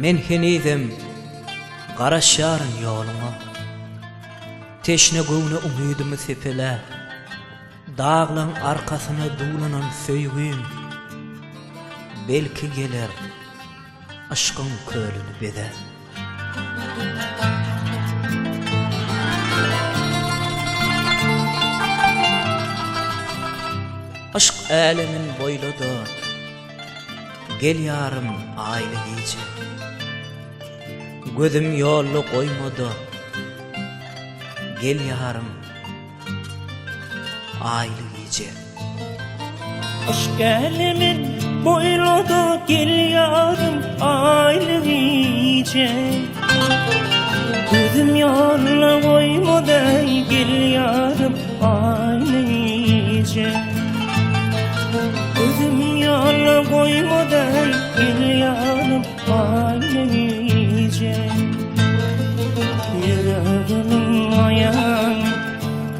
Men henizem garaşýaryn ýoluňa. Teşne göwne umydymy sepele. Dağlaň arkasyna dulanan söýgüm. Belki geler aşkyň kölüni bede. Aşk alemin boylada. Gel yarım aile gece. Gözüm yollu koymadı. Gel yarım aile gece. Aşk elimin boylada gel yarım aile gece. Gözüm yollu koymadı. Gel yarım aile gece. Gözüm yollu koymadı. Gel yarım aile gece. Yüreğimin ayağını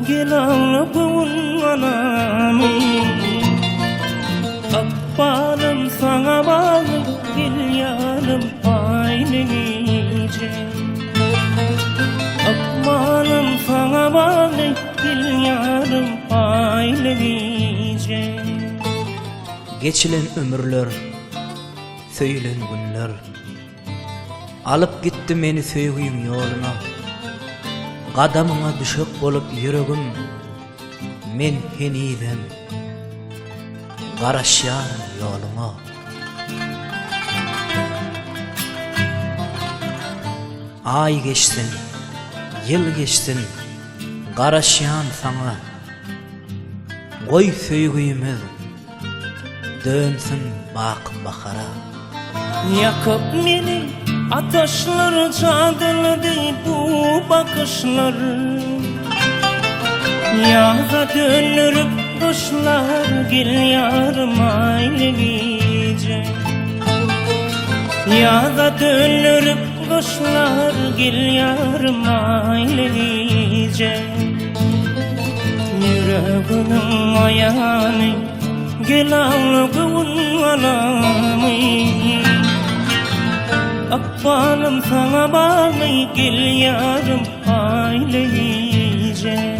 gel ağla bugün anamı. Akbalım sana bağlı gel yarım aile gece. Akbalım sana bağlı gel yarım aile gece. Geçilen ömürler, söylen günler. Alıp gitti meni söýgüň ýoluna. Gadamyňa düşük bolup yüregim. Men henizem garaşýaryn ýoluňa. Ay geçsin, yıl geçsin, garaşýan saňa. Goý söýgüýimiz dönsün bak bakara. Yakıp meni ataşları çadırladı bu bakışlar. Yaza dönürüp kuşlar gel yarım aile gece. Yaza dönürüp kuşlar gel yarım aile gece. Yüreğinin ayağını gel ağla bugün anamı. Akbalım sana bağlı gel yarım aile gece.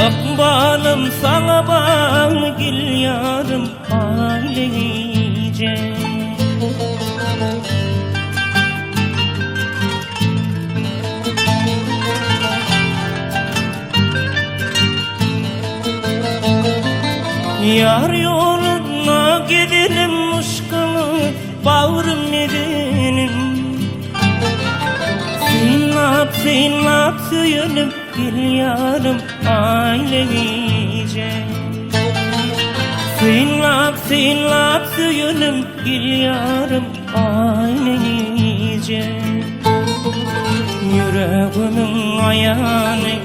Akbalım sana bağlı gel yarım aile gece. Yar yoluna gidelim uşkalı bağrım benim. Sinlap söyünüp gel yarım aile gece. Sinlap söyünüp gel yarım aile gece. Yüreğimin ayağını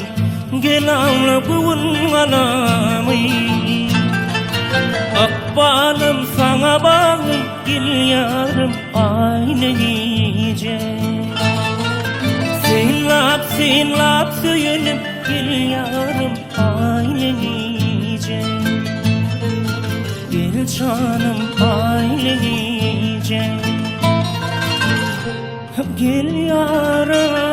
gel ağla bugün anamı. Akbalım sana bağlı gel yarım aile gece. Sinlap söyünüp gel yarım aile gece. Gel canım aile gece. Gel yarım